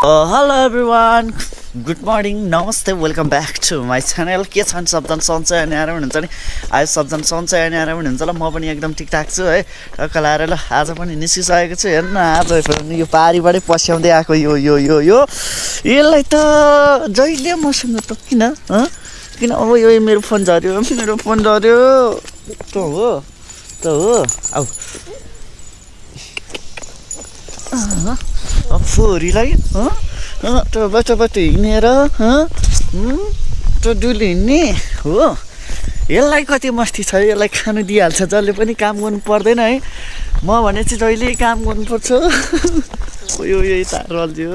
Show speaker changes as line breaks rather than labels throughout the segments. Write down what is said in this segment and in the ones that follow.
Hello everyone, good morning, namaste, welcome back to my channel. के छन् सबजना सन्चै अनि आराम हुनुहुन्छ नि? आज सबजना सन्चै अनि आराम हुनुहुन्छ ल? म पनि एकदम ठिकठाक छु है। टक्क लाएर ल आज पनि निस्किसकेको छु। हेर्न आज पनि यो पारीबाटै पस्याउँदै आएको यो यसलाई त जहिले मसँग त किन अब यो मेरो फोन झर्यो त हो आउ फोरीलाई बाटो हिँडेर डुली हिँड्ने हो। यसलाई कति मस्ती छ, यसलाई खानु दिइहाल्छ, जसले पनि काम गर्नु पर्दैन है। म भने चाहिँ जहिले काम गर्नुपर्छ। यो तार अल्झ्यो।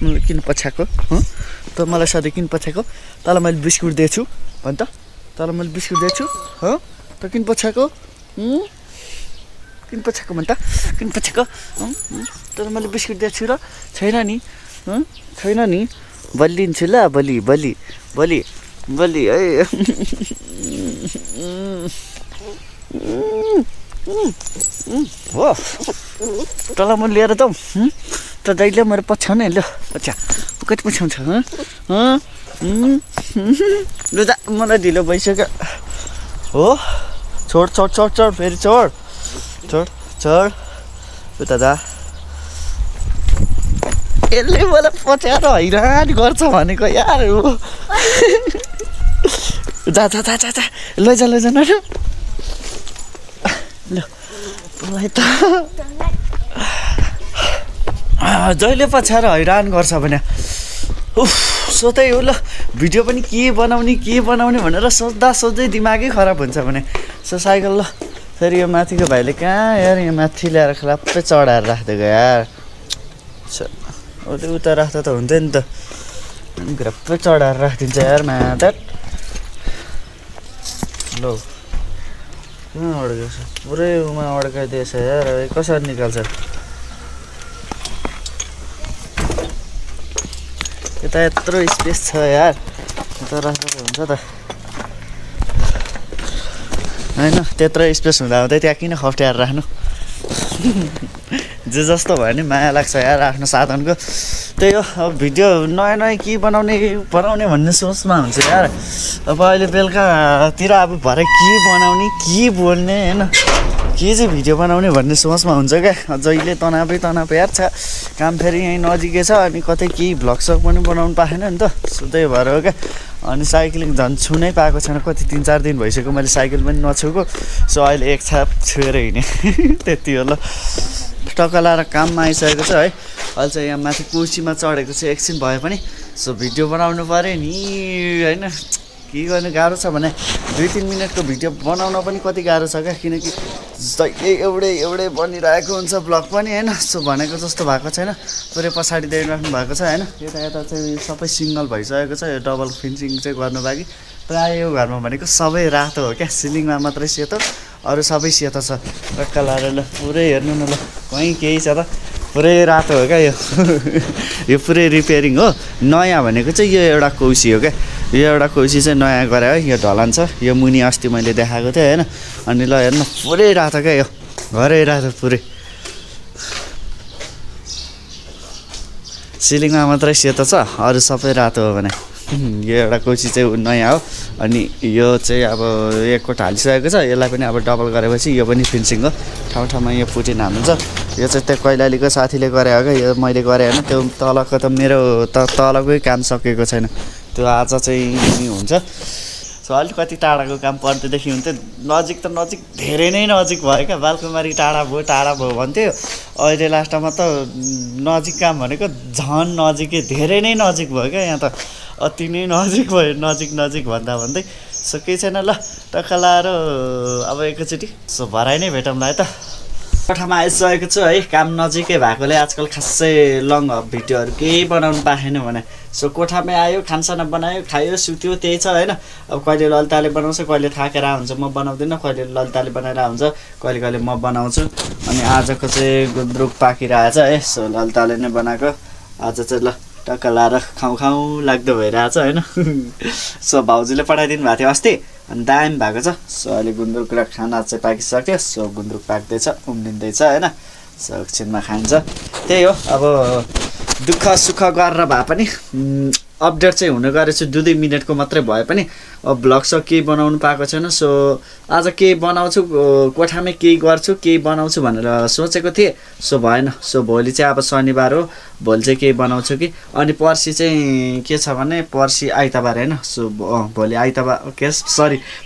मैले किन पछ्याएको त? मलाई सधैँ किन पछ्याएको? तँलाई मैले बिस्कुट दिएछु भन् त? तँलाई मैले बिस्कुट दिएछु त किन पछ्याएको? किन पछ्याएको भन् त? किन पछ्याएको? तर मैले बिस्कुट दिएको छु र छैन नि बलिन्छु ल बलि है। हो तँलाई म लिएर जाउँ त जहिले मेरो पछ्याउने ल पछ्या कति पछ्याउँछ ल जा मलाई ढिलो भइसक्यो हो। छोड फेरि छोड उता जा। यसले मलाई पछ्याएर हैरान गर्छ भनेको यार हो। जा लैजा न ल मलाई त जहिले पछ्याएर हैरान गर्छ भने सोधै हो ल। भिडियो पनि के बनाउने भनेर सोच्दै दिमागै खराब हुन्छ भने साइकल ल। फेरि यो माथिको भाइले कहाँ यार यहाँ माथि ल्याएर खलाप्पै चढाएर राखिदिएको यार। उता राख्दा त हुन्थ्यो नि त, खलाप्पै चढाएर राखिदिन्छ यार मादर। ल कहाँ अड्केछ? पुरै उमा अड्काइदिएछ यार। कसरी निकाल्छ? यता यत्रो स्पेस छ यार, यता राख्दा त हुन्छ त होइन? त्यत्रो स्पेस हुँदा त्यहाँ किन खप्ट्याएर राख्नु? जे जस्तो भयो नि माया लाग्छ यार आफ्नो साधनको। त्यही हो, अब भिडियो नयाँ के बनाउने भन्ने सोचमा हुन्छ यार। अब अहिले बेलुकातिर अब भरे के बनाउने के बोल्ने होइन, के चाहिँ भिडियो बनाउने भन्ने सोचमा हुन्छ क्या। जहिले तनावै यार छ। काम फेरि यहीँ नजिकै छ अनि कतै केही भ्लग पनि बनाउनु पाएन नि त, त्यही भएर हो क्या। अनि साइक्लिङ झन् छुनै पाएको छैन, कति 3-4 दिन भइसक्यो मैले साइकल पनि नछुएको। सो अहिले एक छाप छुएर हिँडेँ त्यति हो ल। टक्क लाएर काममा आइसकेको छ है। अहिले चाहिँ यहाँ माथि कुर्सीमा चढेको छु एकछिन भए पनि। सो भिडियो बनाउनु पऱ्यो नि होइन, के गर्ने गाह्रो छ भने 2-3 मिनटको भिडियो बनाउन पनि कति गाह्रो छ क्या। किनकि जहिले एउटै बनिरहेको हुन्छ ब्लग पनि होइन। सो भनेको जस्तो भएको छैन, पुरै पछाडि दिइराख्नु भएको छ होइन। यता चाहिँ सबै सिङ्गल भइसकेको छ। यो डबल फिनिसिङ चाहिँ गर्नु बाँकी। प्रायः यो घरमा भनेको सबै रातो हो क्या, सिलिङमा मात्रै सेतो, अरू सबै सेतो छ। टक्क लाएर ल पुरै हेर्नु न ल, कहीँ केही छ त? पुरै रातो हो क्या यो। यो पुरै रिपेयरिङ हो। नयाँ भनेको चाहिँ यो एउटा कौसी हो क्या। यो एउटा कौसी चाहिँ नयाँ गरे है। यो ढलान छ, यो मुनि अस्ति मैले देखाएको थिएँ होइन। अनि ल हेर्नु पुरै रातो क्या, यो घरै रातो पुरै। सिलिङमा मात्रै सेतो छ, अरू सबै रातो हो भने। यो एउटा कौसी चाहिँ नयाँ हो। अनि यो चाहिँ अब एक कोट हालिसकेको छ। यसलाई पनि अब डबल गरेपछि यो पनि फिनिसिङ हो। ठाउँमा यो पुटिन हाल्नुहुन्छ। यो चाहिँ त्यो कैलालीको साथीले गरे हो क्या, यो मैले गरेँ होइन। त्यो तलको त मेरो तलकै काम सकेको छैन, त्यो आज चाहिँ हुन्छ। सो अलिकति टाढाको काम पर्दैदेखि हुन्थ्यो। नजिक त नजिक धेरै नै नजिक भयो क्या। बालकुमारी टाढा भयो भन्थ्यो, अहिले लास्टमा त नजिक काम भनेको झन् नजिकै धेरै नै नजिक भयो क्या। यहाँ त अति नै नजिक भयो, नजिक भन्दै। सो केही छैन ल, टक्क लाएर अब एकैचोटि सो भराइ नै भेटौँला है त। कोठामा आइसकेको छु है। काम नजिकै भएकोले आजकल खासै लङ भिडियोहरू केही बनाउनु पाएन भने। सो कोठामै आयो, खानसाना बनायो, खायो, सुत्यो, त्यही छ होइन। अब कहिले ललिताले बनाउँछ, कहिले थाकेर हुन्छ म बनाउँदिनँ, कहिले ललिताले बनाएर हुन्छ, कहिले म बनाउँछु। अनि आजको चाहिँ गुन्द्रुक पाकिरहेछ है। सो ललिताले नै बनाएको आज चाहिँ। ल टक्क लाएर खाउँ लाग्दो भइरहेछ होइन। सो भाउजूले पठाइदिनु भएको थियो अस्ति, अनि दामी भएको छ। सो अहिले गुन्द्रुक र खाना चाहिँ पाकिसक्यो। सो गुन्द्रुक पाक्दैछ, उम्लिँदैछ होइन। एकछिनमा खान्छ त्यही हो अब दुःख सुख गरेर भए पनि अपडेट चाहिँ हुने गरेछु 2-2 मिनेटको मात्रै भए पनि अब भ्लग सक केही बनाउनु पाएको छैन सो आज केही बनाउँछु कोठामै केही गर्छु केही बनाउँछु भनेर सोचेको थिएँ सो भएन सो भोलि चाहिँ अब शनिबार हो भोलि चाहिँ केही बनाउँछु कि अनि पर्सि चाहिँ के छ भने पर्सि आइतबार हैन सो भोलि आइतबार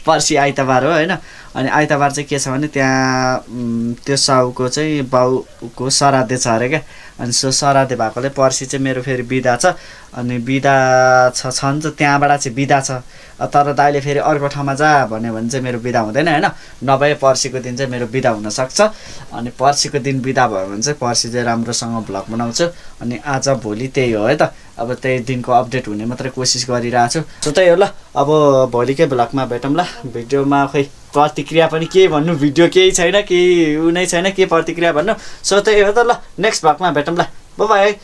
पर्सि आइतबार हो हैन अनि आइतबार चाहिँ के छ भने त्यहाँ त्यो साउको चाहिँ बाउको श्राद्ध छ अरे क्या अनि सो श्राद्ध भएकोले पर्सि चाहिँ मेरो फेरि बिदा छ अनि बिदा छन् त त्यहाँबाट चाहिँ बिदा छ तर दाइले फेरि अर्को ठाउँमा जा भन्यो भने चाहिँ मेरो बिदा हुँदैन हैन नभए पर्सिको दिन चाहिँ मेरो बिदा हुन सक्छ अनि पर्सिको दिन बिदा भयो भने चाहिँ पर्सि चाहिँ राम्रोसँग भ्लग बनाउँछु अनि आज भोलि त्यही हो है त अब त्यही दिनको अपडेट हुने मात्रै कोसिस गरिरहेछु सो त्यही हो ल अब भोलिकै भ्लगमा भेटौँ ल भिडियोमा खै प्रतिक्रिया पनि के भन्नु भिडियो केही छैन केही उ नै छैन के प्रतिक्रिया भन्नु सो त्यही हो त ल नेक्स्ट भ्लगमा भेटौँ ल बाइ बाइ